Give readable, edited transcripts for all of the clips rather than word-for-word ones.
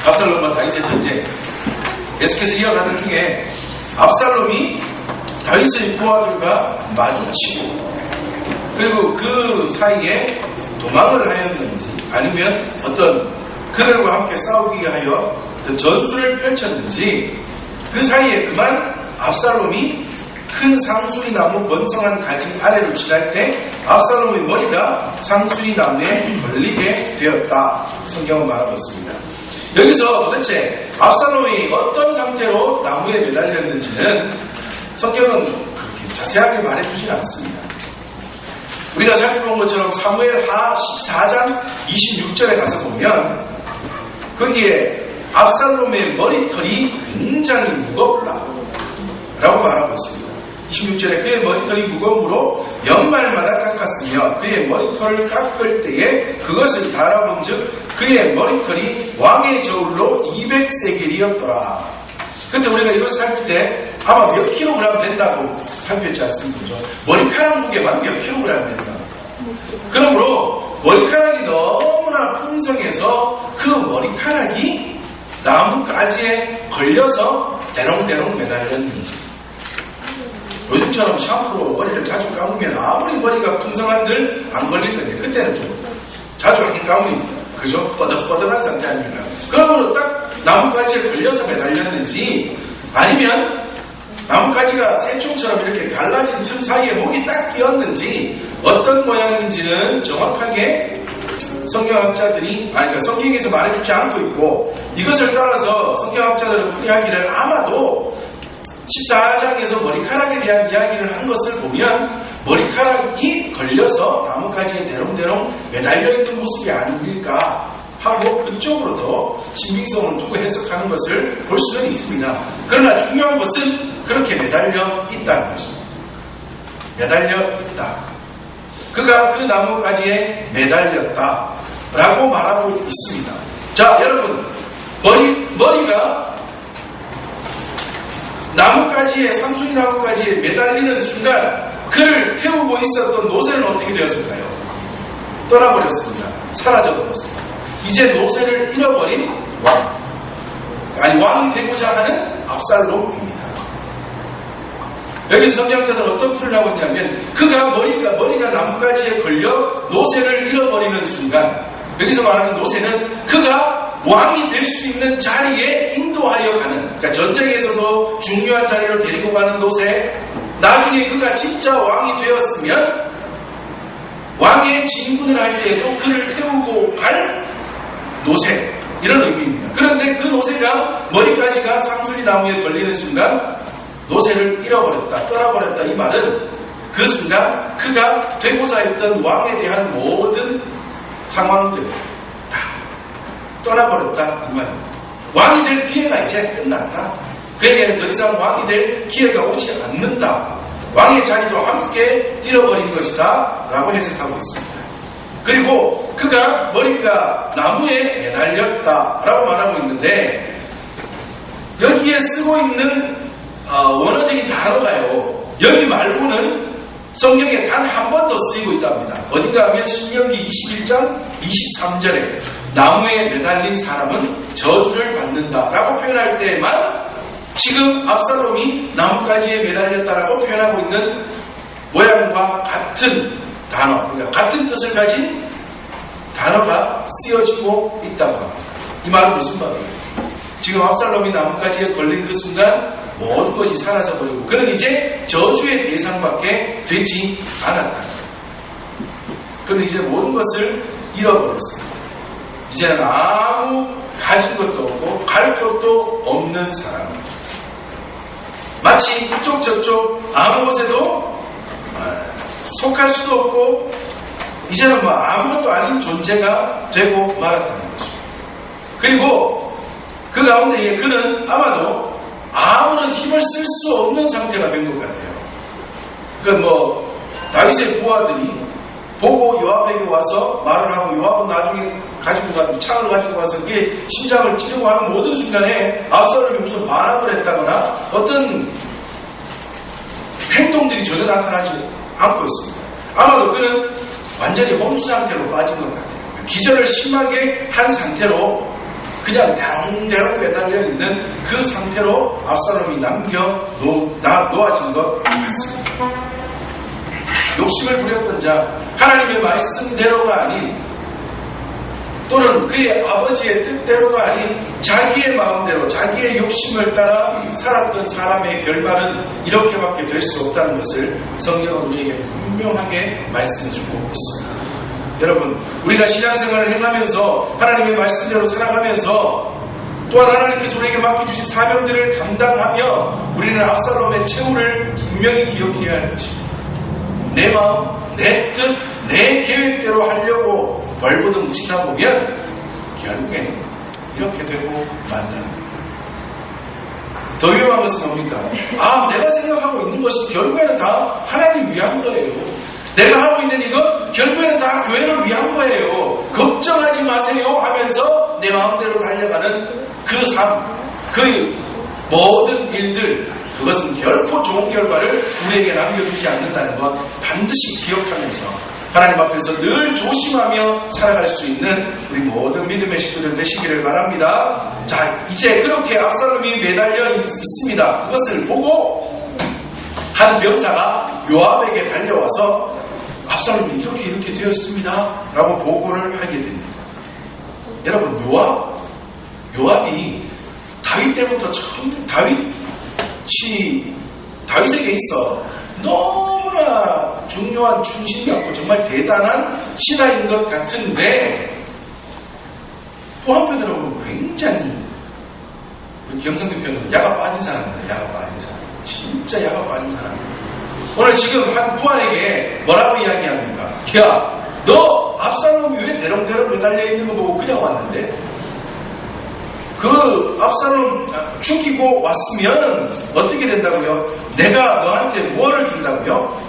압살롬과 다윗의 전쟁 계속해서 이어가는 중에 압살롬이 다윗의 부하들과 마주치고 그리고 그 사이에 도망을 하였는지 아니면 어떤 그들과 함께 싸우기 위하여 어떤 전술을 펼쳤는지 그 사이에 그만 압살롬이 큰 상수리 나무 번성한 가지 아래로 지날 때 압살롬의 머리가 상수리 나무에 걸리게 되었다. 성경은 말하고 있습니다. 여기서 도대체 압살롬이 어떤 상태로 나무에 매달렸는지는 성경은 그렇게 자세하게 말해주지 않습니다. 우리가 살펴본 것처럼 사무엘하 14장 26절에 가서 보면 거기에 압살롬의 머리털이 굉장히 무겁다 라고 말하고 있습니다. 26절에 그의 머리털이 무거움으로 연말마다 깎았으며 그의 머리털을 깎을 때에 그것을 달아본 즉 그의 머리털이 왕의 저울로 200세겔이었더라. 그때 우리가 이걸 살필 때 아마 몇 킬로그램 된다고 살폈지 않습니까? 머리카락 무게만 몇 킬로그램 된다. 그러므로 머리카락이 너무나 풍성해서 그 머리카락이 나뭇가지에 걸려서 대롱대롱 매달렸는지 요즘처럼 샴푸로 머리를 자주 감으면 아무리 머리가 풍성한들 안 걸릴 건데 그때는 좀 자주 하긴 감으면 그죠? 뻐덕뻐덕한 상태 아닙니까? 그러므로 딱 나뭇가지에 걸려서 매달렸는지 아니면 나뭇가지가 새총처럼 이렇게 갈라진 틈 사이에 목이 딱 끼었는지 어떤 모양인지는 정확하게 성경학자들이 그러니까 성경에서 말해주지 않고 있고 이것을 따라서 성경학자들은 풀이하기를 아마도 14장에서 머리카락에 대한 이야기를 한 것을 보면 머리카락이 걸려서 나뭇가지에 대롱대롱 매달려있는 모습이 아닐까 하고 그쪽으로 더 신빙성을 두고 해석하는 것을 볼 수는 있습니다. 그러나 중요한 것은 그렇게 매달려 있다는 것입니다. 매달려 있다. 그가 그 나뭇가지에 매달렸다 라고 말하고 있습니다. 자, 여러분 머리가 나뭇가지에 상수리 나뭇가지에 매달리는 순간 그를 태우고 있었던 노새는 어떻게 되었을까요? 떠나버렸습니다. 사라져버렸습니다. 이제 노새를 잃어버린 왕이 되고자 하는 압살롬입니다. 여기서 성경자들은 어떤 풀을 하고 있냐면 그가 머리가 나뭇가지에 걸려 노새를 잃어버리는 순간 여기서 말하는 노새는 그가 왕이 될 수 있는 자리에 인도하여 가는 그러니까 전쟁에서도 중요한 자리로 데리고 가는 노새 나중에 그가 진짜 왕이 되었으면 왕의 진군을 할 때에도 그를 태우고 갈 노새 이런 의미입니다. 그런데 그 노새가 머리까지가 상수리 나무에 걸리는 순간 노새를 잃어버렸다 떠나버렸다 이 말은 그 순간 그가 되고자 했던 왕에 대한 모든 상황들 떠나버렸다 그 말입니다. 왕이 될 기회가 이제 끝났다. 그에게는 더 이상 왕이 될 기회가 오지 않는다. 왕의 자리도 함께 잃어버린 것이다 라고 해석하고 있습니다. 그리고 그가 머리가 나무에 매달렸다 라고 말하고 있는데 여기에 쓰고 있는 원어적인 단어가요 여기 말고는 성경에 단 한 번 더 쓰이고 있답니다. 어딘가 하면 신명기 21장 23절에 나무에 매달린 사람은 저주를 받는다라고 표현할 때에만 지금 압살롬이 나뭇가지에 매달렸다라고 표현하고 있는 모양과 같은 단어, 그러니까 같은 뜻을 가진 단어가 쓰여지고 있다고 합니다. 이 말은 무슨 말이에요? 지금 압살롬이 나뭇가지에 걸린 그 순간 모든 것이 사라져버리고 그는 이제 저주의 대상밖에 되지 않았다. 그는 이제 모든 것을 잃어버렸습니다. 이제는 아무 가진 것도 없고 갈 곳도 없는 사람입니다. 마치 이쪽 저쪽 아무 곳에도 속할 수도 없고 이제는 아무것도 아닌 존재가 되고 말았다는 것입니다. 그리고 그 가운데에 그는 아마도 아무런 힘을 쓸 수 없는 상태가 된 것 같아요. 다윗의 부하들이 보고 요압에게 와서 말을 하고 요압은 나중에 창을 가지고 와서 그의 심장을 찌르고 하는 모든 순간에 압살롬이 무슨 반항을 했다거나 어떤 행동들이 전혀 나타나지 않고 있습니다. 아마도 그는 완전히 혼수 상태로 빠진 것 같아요. 기절을 심하게 한 상태로 그냥 대롱대롱 매달려 있는 그 상태로 압살롬이 놓아진 것 같습니다. 욕심을 부렸던 자, 하나님의 말씀대로가 아닌 또는 그의 아버지의 뜻대로가 아닌 자기의 마음대로 자기의 욕심을 따라 살았던 사람의 결말은 이렇게밖에 될 수 없다는 것을 성경은 우리에게 분명하게 말씀해주고 있습니다. 여러분, 우리가 신앙생활을 행하면서 하나님의 말씀대로 살아가면서 또한 하나님께서 우리에게 맡겨주신 사명들을 감당하며 우리는 압살롬의 최후를 분명히 기억해야 할 것입니다. 내 마음, 내 뜻, 내 계획대로 하려고 벌보듯 묻히다 보면 결국에는 이렇게 되고 만나는 거예요. 더 위험한 것은 뭡니까? 내가 생각하고 있는 것이 결국에는 다 하나님 위한 거예요. 내가 하고 있는 이건 결국에는 다 교회를 위한 거예요. 걱정하지 마세요 하면서 내 마음대로 달려가는 그 삶, 그 모든 일들, 그것은 결코 좋은 결과를 우리에게 남겨주지 않는다는 것 반드시 기억하면서 하나님 앞에서 늘 조심하며 살아갈 수 있는 우리 모든 믿음의 식구들 되시기를 바랍니다. 자, 이제 그렇게 압살롬이 매달려 있습니다. 그것을 보고 한 병사가 요압에게 달려와서 압살롬이 이렇게 되었습니다 라고 보고를 하게 됩니다. 여러분, 요압이 다윗 때부터 처음 다윗에게 있어 너무나 중요한 충신 같고 정말 대단한 신하인 것 같은데 또 한편으로 보면 굉장히 우리 경상도 표현은 야가 빠진 사람입니다. 야가 빠진 사람, 진짜 야가 빠진 사람. 오늘 지금 한 부하에게 뭐라고 이야기합니까? 야, 너 압살롬이 왜 대롱대롱 매달려 있는 거 보고 그냥 왔는데? 그 압살롬 죽이고 왔으면 어떻게 된다고요? 내가 너한테 뭐를 준다고요?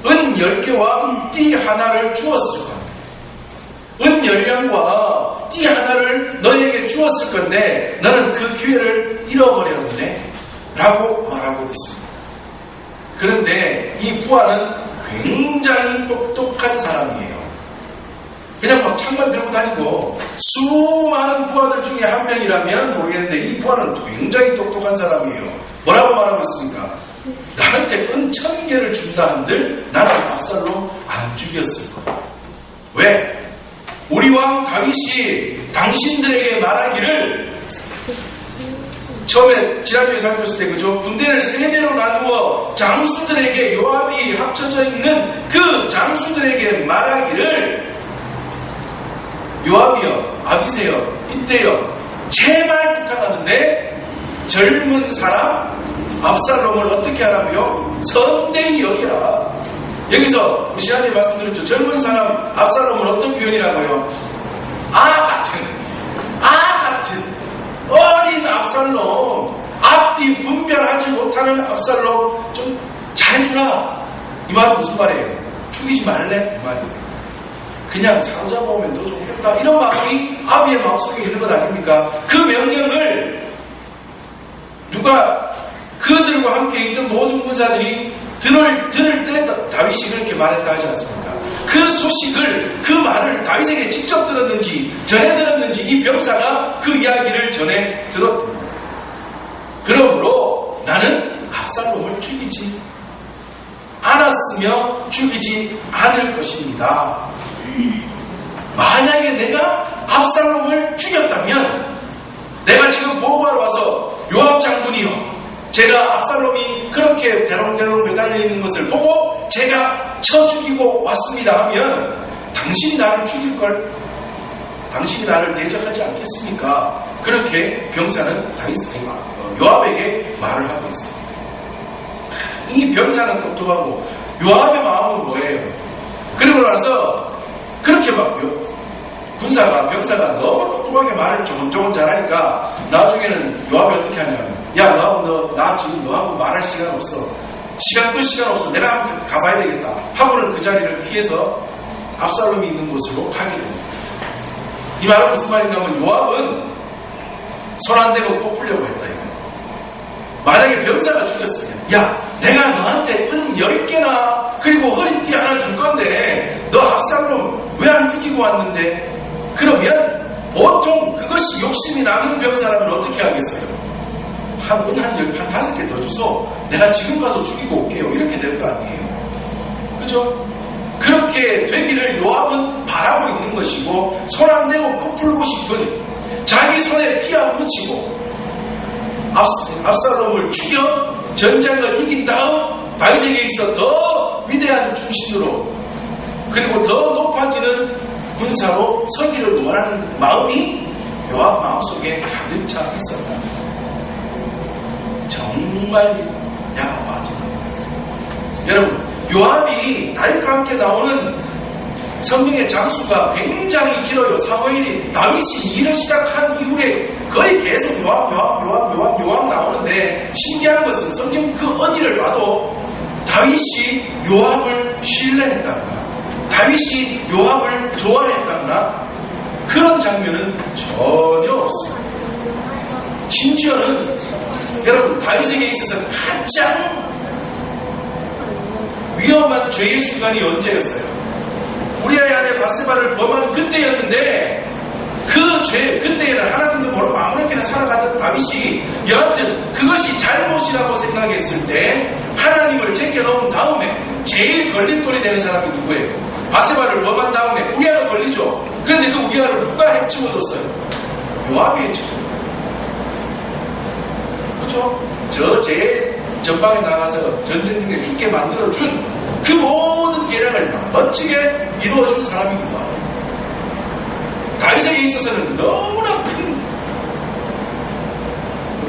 은 10개와 띠 하나를 주었을 건데, 은 10냥과 띠 하나를 너에게 주었을 건데 너는 그 기회를 잃어버렸네 라고 말하고 있습니다. 그런데 이 부하는 굉장히 똑똑한 사람이에요. 그냥 막 창만 들고 다니고 수많은 부하들 중에 한 명이라면 모르겠는데 이 부하는 굉장히 똑똑한 사람이에요. 뭐라고 말하고 있습니까? 나한테 은 1000개를 준다 한들 나는 압살롬 안 죽였을 거야. 왜? 우리 왕 다윗이 당신들에게 말하기를 처음에 지난주에 살폈을 때 그죠? 군대를 3대로 나누어 장수들에게 요압이 합쳐져 있는 그 장수들에게 말하기를 요압이여, 아비세요, 이때요, 제발 부탁하는데 젊은 사람 압살롬을 어떻게 하라고요? 선대히 여기라. 여기서 시간에 말씀드렸죠. 젊은 사람 압살롬을 어떤 표현이라고요? 같은 어린 압살롬, 앞뒤 분별하지 못하는 압살롬 좀 잘해주라. 이 말은 무슨 말이에요? 죽이지 말래? 이 말이에요. 그냥 사로잡아오면 더 좋겠다. 이런 마음이 아비의 마음속에 있는 것 아닙니까? 그 명령을 누가 그들과 함께 있던 모든 군사들이 들을 때 다윗이 그렇게 말했다 하지 않습니까? 그 소식을, 그 말을 다윗에게 직접 들었는지 전해 들었는지 이 병사가 그 이야기를 전해 들었답니다. 그러므로 나는 압살롬을 죽이지 않았으며 죽이지 않을 것입니다. 만약에 내가 압살롬을 죽였다면 내가 지금 보고하러 와서 요압 장군이요, 제가 압살롬이 그렇게 대롱대롱 매달려 있는 것을 보고 제가 쳐 죽이고 왔습니다 하면 당신이 나를 죽일걸? 당신이 나를 대적하지 않겠습니까? 그렇게 병사는 요압에게 말을 하고 있습니다. 이 병사는 똑똑하고 요압의 마음은 뭐예요? 그러고 나서 그렇게 병사가 너무 똑똑하게 말을 조곤조곤 잘하니까 나중에는 요압이 어떻게 하냐면, 야, 나 지금 너하고 말할 시간 없어. 끌 시간 없어. 내가 한번 가봐야 되겠다. 하고는 그 자리를 피해서 압살롬이 있는 곳으로 가게 됩니다. 이 말은 무슨 말인가 하면 요압은 손 안 대고 코 풀려고 했다. 만약에 병사가 죽였어요. 야, 내가 너한테 은 10개나 그리고 허리띠 하나 줄 건데 너 압살롬 왜 안 죽이고 왔는데? 그러면 보통 그것이 욕심이 나는 병 사람은 어떻게 하겠어요? 한 5개 더 주소. 내가 지금 가서 죽이고 올게요. 이렇게 될 거 아니에요. 그죠? 그렇게 되기를 요압은 바라고 있는 것이고, 손 안 대고 코 풀고 싶은, 자기 손에 피 안 묻히고 압살롬을 죽여 전쟁을 이긴 다음 다윗에게 있어 더 위대한 중심으로, 그리고 더 높아지는 군사로 서기를 원하는 마음이 요압 마음속에 가득 차 있었다. 정말 야가 빠지는 거예요. 여러분, 요압이 다윗과 함께 나오는 성경의 장수가 굉장히 길어요. 사무엘이 다윗이 일을 시작한 이후에 거의 계속 요압 나오는데, 신기한 것은 성경 그 어디를 봐도 다윗이 요압을 신뢰했다거나 다윗이 요압을 좋아했다거나 그런 장면은 전혀 없습니다. 심지어는 여러분, 다윗에게 있어서 가장 위험한 죄의 순간이 언제였어요? 우리아의 아내 바세바를 범한 그때였는데, 그 죄, 그때에는 하나님도 모르고 아무렇게나 살아가던 다윗이 여하튼 그것이 잘못이라고 생각했을 때 하나님을 제껴놓은 다음에 제일 걸림돌이 되는 사람이 누구예요? 바세바를 범한 다음에 우리아가 걸리죠. 그런데 그 우리아를 누가 해치워줬어요? 요압이 해치워줬어요. 그렇죠? 제 전방에 나가서 전쟁 중에 죽게 만들어준 그 모든 계략을 멋지게 이루어준 사람이구나. 다윗에게 있어서는 너무나 큰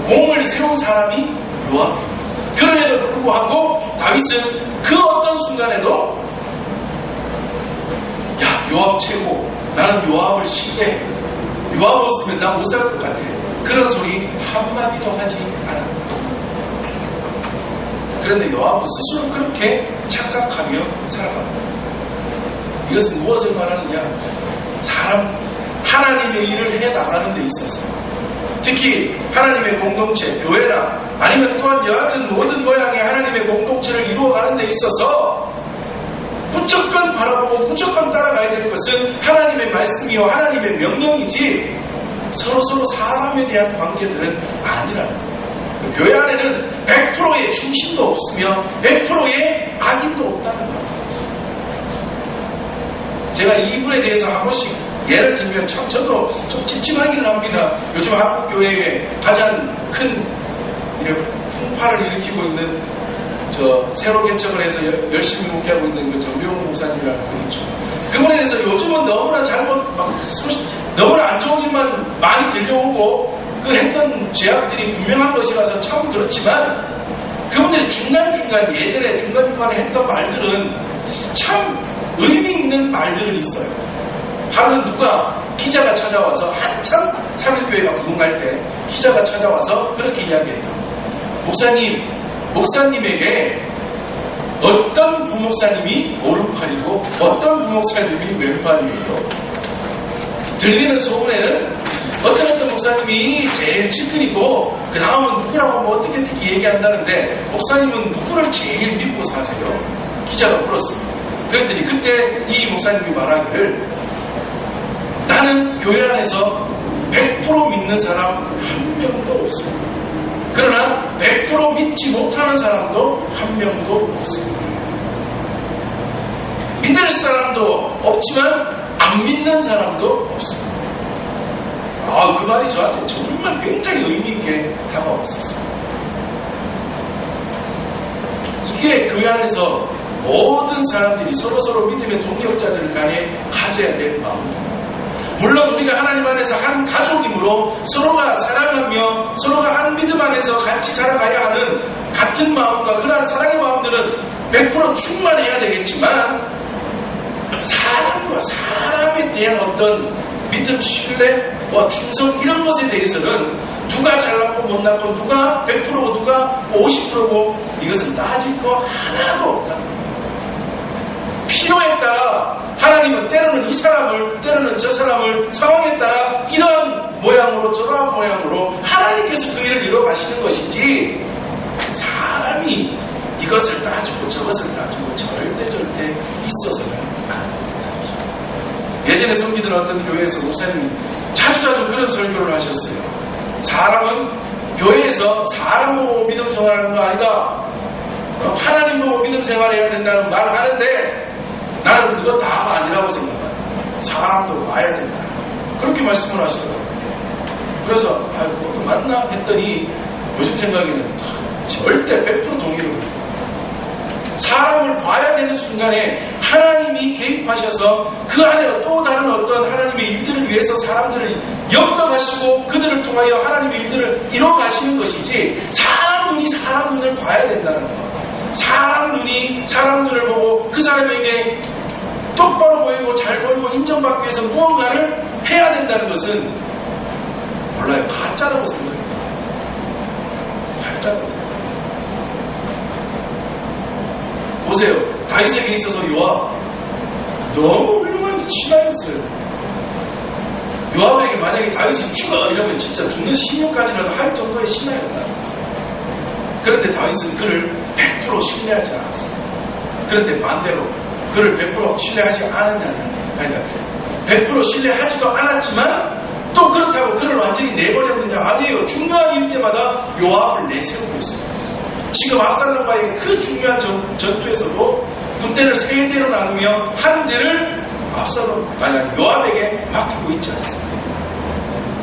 공을 세운 사람이 요압입니다. 그럼에도 불구하고 다윗은 그 어떤 순간에도 야, 요압 최고, 나는 요압을 신뢰해, 요압 없으면 난 못 살 것 같아, 그런 소리 한마디도 하지 않았다. 그런데 요압은 스스로 그렇게 착각하며 살아갑니다. 이것은 무엇을 말하느냐? 하나님의 일을 해나가는 데 있어서, 특히 하나님의 공동체, 교회나 아니면 또한 여하튼 모든 모양의 하나님의 공동체를 이루어가는 데 있어서 무조건 바라보고 무조건 따라가야 될 것은 하나님의 말씀이요 하나님의 명령이지 서로서로 사람에 대한 관계들은 아니라는 거예요. 교회 안에는 100%의 중심도 없으며 100%의 악인도 없다는 거예요. 제가 이분에 대해서 한 번씩 예를 들면 참 저도 좀 찝찝하기는 합니다. 요즘 한국교회에 가장 큰 풍파를 일으키고 있는 새로 개척을 해서 열심히 목회하고 있는 그 정병훈 목사님이라는 분이 있죠. 그분에 대해서 요즘은 너무나 너무나 안 좋은 일만 많이 들려오고 그 했던 죄악들이 분명한 것이라서 참 그렇지만, 그분들이 중간중간 예전에 중간중간에 했던 말들은 참 의미 있는 말들은 있어요. 하루는 기자가 찾아와서, 한참 3일교회가 부흥할 때 기자가 찾아와서 그렇게 이야기했다. 목사님에게 어떤 부목사님이 오른팔이고 어떤 부목사님이 왼팔이에요. 들리는 소문에는 어떤 목사님이 제일 찌끈이고 그 다음은 누구라고 어떻게 얘기한다는데, 목사님은 누구를 제일 믿고 사세요? 기자가 물었습니다. 그랬더니 그때 이 목사님이 말하기를, 나는 교회 안에서 100% 믿는 사람 한 명도 없습니다. 그러나 100% 믿지 못하는 사람도 한 명도 없습니다. 믿을 사람도 없지만 안 믿는 사람도 없습니다. 그 말이 저한테 정말 굉장히 의미있게 다가왔었습니다. 이게 교회 안에서 모든 사람들이 서로서로 믿음의 동역자들 간에 가져야 될 마음입니다. 물론 우리가 하나님 안에서 한 가족이므로 서로가 사랑하며 서로가 한 믿음 안에서 같이 자라가야 하는 같은 마음과 그러한 사랑의 마음들은 100% 충만해야 되겠지만, 사람과 사람에 대한 어떤 믿음, 신뢰, 충성 이런 것에 대해서는 누가 잘났고 못났고 누가 100%고 누가 50%고 이것은 따질 거 하나도 없다. 필요에 따라 하나님은 때로는 이 사람을, 때로는 저 사람을 상황에 따라 이런 모양으로 저런 모양으로 하나님께서 그 일을 이루어 가시는 것이지, 사람이 이것을 따주고 저것을 따주고 절대 있어서는 안 됩니다. 예전에 섬기던 어떤 교회에서 목사님이 자주자주 그런 설교를 하셨어요. 사람은 교회에서 사람 보고 믿음 생활하는 거 아니다. 하나님 보고 믿음 생활해야 된다는 말을 하는데 나는 그거 다가 아니라고 생각한다. 사람도 봐야 된다. 그렇게 말씀을 하시더라고요. 그래서 그것도 맞나 했더니 요즘 생각에는 절대 100% 동의를 못해요. 사람을 봐야 되는 순간에 하나님이 개입하셔서 그 안에 또 다른 어떤 하나님의 일들을 위해서 사람들을 엮어가시고 그들을 통하여 하나님의 일들을 이뤄가시는 것이지, 사람 눈이 사람 눈을 봐야 된다는 것. 사람 눈이 사람 눈을 보고 그 사람에게 똑바로 보이고 잘 보이고 인정받기 위해서 무언가를 해야 된다는 것은 몰라요. 가짜라고 생각해요. 가짜라고 생각해요. 보세요. 다윗에게 있어서 요압 너무 훌륭한 신하였어요. 요압에게 만약에 다윗이 죽어 이러면 진짜 죽는 신용까지라도 할 정도의 신하였다. 그런데 다윗은 그를 100% 신뢰하지 않았어요. 그런데 반대로 그를 100% 신뢰하지 않았냐는, 그러니까 100% 신뢰하지도 않았지만 또 그렇다고 그를 완전히 내버렸느냐? 아니에요. 중요한 일 때마다 요압을 내세우고 있어요. 지금 압살롬과의 그 중요한 전투에서도 군대를 세 대로 나누며 한 대를 요압에게 맡기고 있지 않습니다.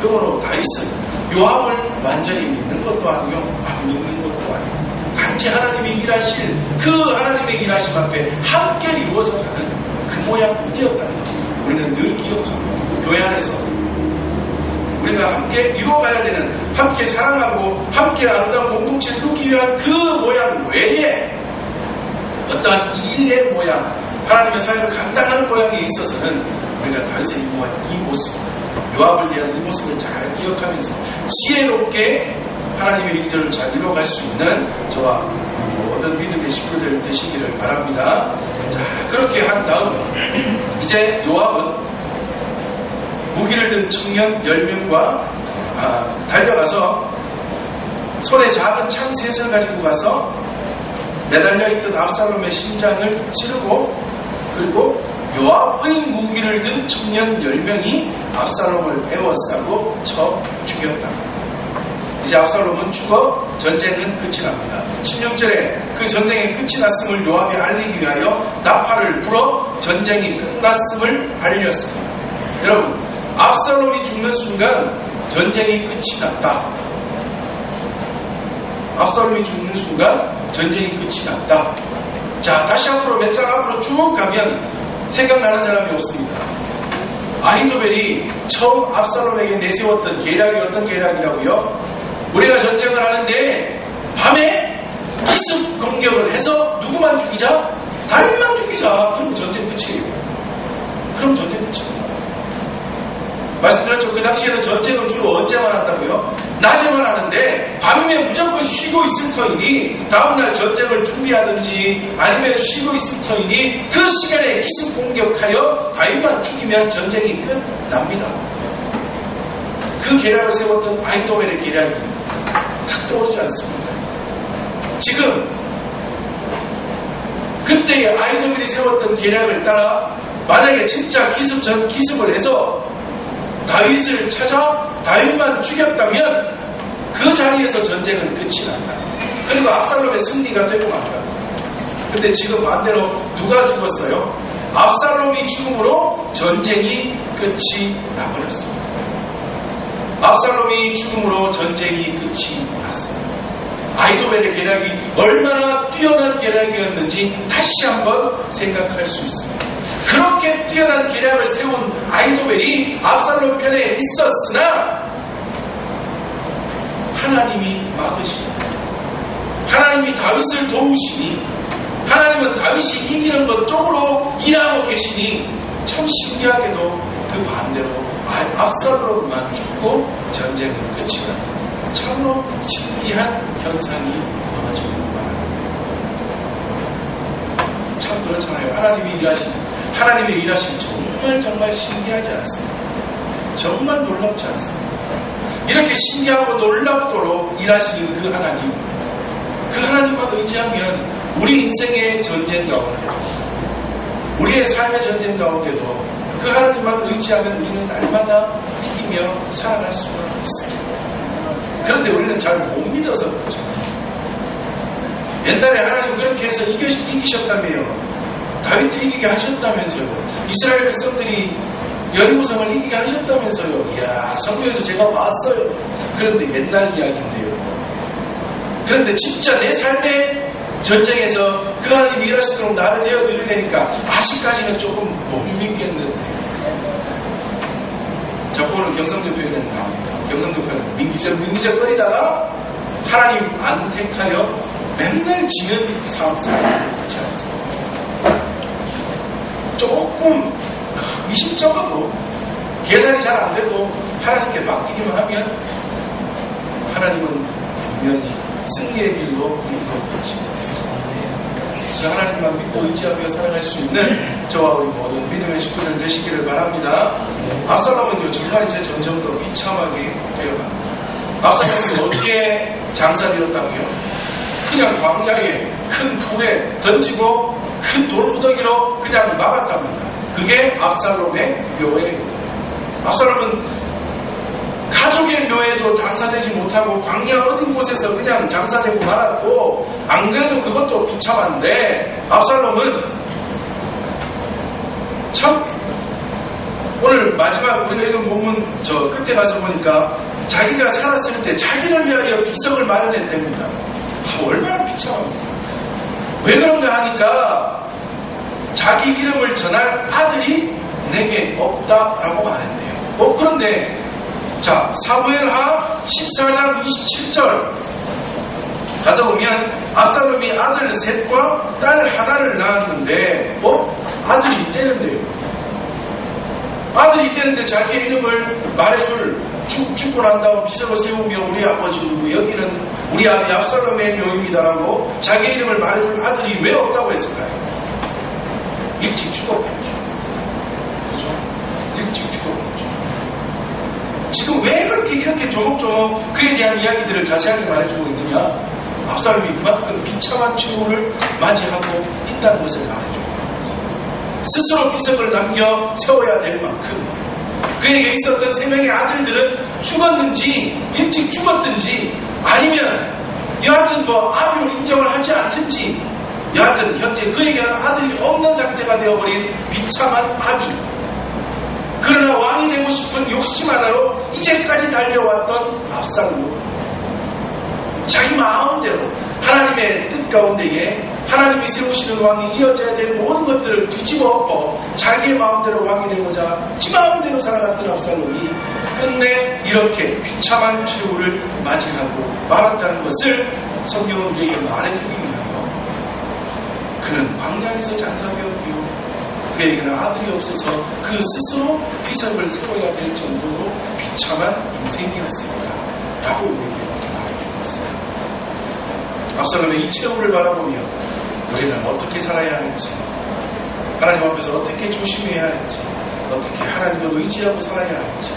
그러므로 다윗은 요압을 완전히 믿는 것도 아니고 안 믿는 것도 아니고 단지 하나님이 일하실 그 하나님의 일하심 앞에 함께 이루어져 가는 그 모양뿐이었다는 것, 우리는 늘 기억하고, 교회 안에서 우리가 함께 이루어가야 되는, 함께 사랑하고 함께 아름다운 공동체를 이루기 위한 그 모양 외에 어떠한 일의 모양, 하나님의 사역을 감당하는 모양에 있어서는 우리가 다윗의 이 모습, 요압을 대한 이 모습을 잘 기억하면서 지혜롭게 하나님의 일들을 잘 이루어갈 수 있는 저와 모든 믿음의 식구들 되시기를 바랍니다. 자, 그렇게 한 다음 이제 요압은 무기를 든 청년 10명과 달려가서 손에 작은 창 셋을 가지고 가서 매달려있던 압살롬의 심장을 찌르고, 그리고 요압의 무기를 든 청년 10명이 압살롬을 에워싸고 쳐 죽였다. 이제 압살롬은 죽어 전쟁은 끝이 납니다. 16절에 그 전쟁의 끝이 났음을 요압이 알리기 위하여 나팔을 불어 전쟁이 끝났음을 알렸습니다. 여러분, 압살롬이 죽는 순간 전쟁이 끝이 났다. 압살롬이 죽는 순간 전쟁이 끝이 났다. 자, 다시 앞으로 몇 장 앞으로 쭉 가면 생각나는 사람이 없습니다. 아히도벨이 처음 압살롬에게 내세웠던 계략이 어떤 계략이라고요? 우리가 전쟁을 하는데 밤에 기습 공격을 해서 누구만 죽이자? 다윗만 죽이자. 그럼 전쟁 끝이에요. 그럼 전쟁 끝입니다. 말씀드렸죠. 그 당시에는 전쟁을 주로 언제만 한다고요? 낮에만 하는데 밤에 무조건 쉬고 있을 터이니 다음날 전쟁을 준비하든지 아니면 쉬고 있을 터이니 그 시간에 기습 공격하여 다윗만 죽이면 전쟁이 끝납니다. 그 계략을 세웠던 아히도벨의 계략이 탁 떠오르지 않습니다. 지금 그때의 아히도벨이 세웠던 계략을 따라 만약에 진짜 기습을 해서 다윗을 찾아 다윗만 죽였다면 그 자리에서 전쟁은 끝이 난다. 그리고 압살롬의 승리가 되고 말다. 근데 지금 반대로 누가 죽었어요? 압살롬이 죽음으로 전쟁이 끝이 나버렸습니다. 압살롬이 죽음으로 전쟁이 끝이 났습니다. 아히도벨의 계략이 얼마나 뛰어난 계략이었는지 다시 한번 생각할 수 있습니다. 그렇게 뛰어난 계략을 세운 아히도벨이 압살롬 편에 있었으나 하나님이 막으시니, 하나님이 다윗을 도우시니, 하나님은 다윗이 이기는 것 쪽으로 일하고 계시니 참 신기하게도 그 반대로 압살롬만 죽고 전쟁은 끝이 납니다. 참으로 신기한 현상이 벌어지고 말합니다. 참 그렇잖아요. 하나님의 일하심 정말 신기하지 않습니다. 정말 놀랍지 않습니다. 이렇게 신기하고 놀랍도록 일하시는 그 하나님만 의지하면 우리 인생의 전쟁 가운데, 우리의 삶의 전쟁 가운데도 그 하나님만 의지하면 우리는 날마다 이기며 살아갈 수가 있습니다. 그런데 우리는 잘 못 믿어서 그렇죠. 옛날에 하나님 그렇게 해서 이기셨다며요. 다윗도 이기게 하셨다면서요. 이스라엘 백성들이 여리고성을 이기게 하셨다면서요. 이야, 성경에서 제가 봤어요. 그런데 옛날 이야기인데요. 그런데 진짜 내 삶의 전쟁에서 그 하나님이 일하시도록 나를 내어드리려니까 아직까지는 조금 못 믿겠는데. 자, 오늘 경상도표현에 나옵니다. 경상도표현은 민기적거리다가 하나님 안 택하여 맨날 지는 상황이 있지 않습니다. 조금 미심쩍어도 계산이 잘 안 돼도 하나님께 맡기기만 하면 하나님은 분명히 승리의 길로 인도할 것입니다. 하나님만 믿고 의지하며 살아갈 수 있는 저와 우리 모든 믿음의 식구들 되시기를 바랍니다. 압살롬은요, 정말 이제 점점 더 비참하게 되어갑니다. 압살롬이 어떻게 장사되었다고요? 그냥 광야에 큰 불에 던지고 큰 돌무더기로 그냥 막았답니다. 그게 압살롬의 묘예입니다. 압살롬은 가족의 묘에도 장사되지 못하고 광야 어딘 곳에서 그냥 장사되고 말았고, 안 그래도 그것도 비참한데 압살롬은 참 오늘 마지막 우리가 읽은 본문 저 끝에 가서 보니까 자기가 살았을 때 자기를 위하여 비석을 마련했답니다. 얼마나 비참합니까? 왜 그런가 하니까 자기 이름을 전할 아들이 내게 없다라고 말했대요. 그런데 자, 사무엘하 14장 27절 가서 보면 압살롬이 아들 셋과 딸 하나를 낳았는데 아들이 있대는데요. 아들이 있대는데 자기의 이름을 말해줄 죽고 난 다음 비석을 세우며 우리 아버지 누구, 여기는 우리 아비 압살롬의 묘입니다라고 자기 이름을 말해줄 아들이 왜 없다고 했을까요? 일찍 죽었겠죠. 그죠? 일찍 죽었겠죠. 지금 왜 그렇게 이렇게 조목조목 그에 대한 이야기들을 자세하게 말해주고 있느냐? 압살롬이 그만큼 비참한 최후를 맞이하고 있다는 것을 말해주고 있습니다. 스스로 비석을 남겨 세워야 될 만큼 그에게 있었던 세 명의 아들들은 죽었는지 일찍 죽었든지 아니면 여하튼 아비로 인정을 하지 않든지 여하튼 현재 그에게는 아들이 없는 상태가 되어버린 비참한 아비. 그러나 왕이 되고 싶은 욕심 하나로 이제까지 달려왔던 압살롬. 자기 마음대로 하나님의 뜻 가운데에 하나님이 세우시는 왕이 이어져야 될 모든 것들을 뒤집어 엎어 자기의 마음대로 왕이 되고자 지 마음대로 살아갔던 압살롬이 끝내 이렇게 비참한 최후를 맞이하고 말았다는 것을 성경은 우리에게 말해주기 위하여 그는 광야에서 장사되었고요. 그에게는 아들이 없어서 그 스스로 비석을 세워야 될 정도로 비참한 인생이었습니다. 라고 우리에게 말해주고 있습니다. 압살롬의 이 최후를 바라보며 우리는 어떻게 살아야 할지, 하나님 앞에서 어떻게 조심해야 할지, 어떻게 하나님을 의지하고 살아야 할지,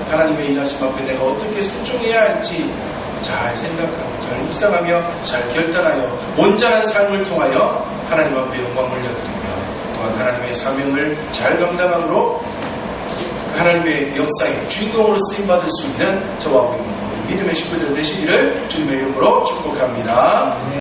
하나님의 일하심 앞에 내가 어떻게 순종해야 할지 잘 생각하고 잘 묵상하며 잘 결단하여 온전한 삶을 통하여 하나님 앞에 영광을 올려드리며 또한 하나님의 사명을 잘 감당함으로 하나님의 역사의 주인공으로 쓰임받을 수 있는 저와 우리 모든 믿음의 식구들 되시기를 주님의 이름으로 축복합니다.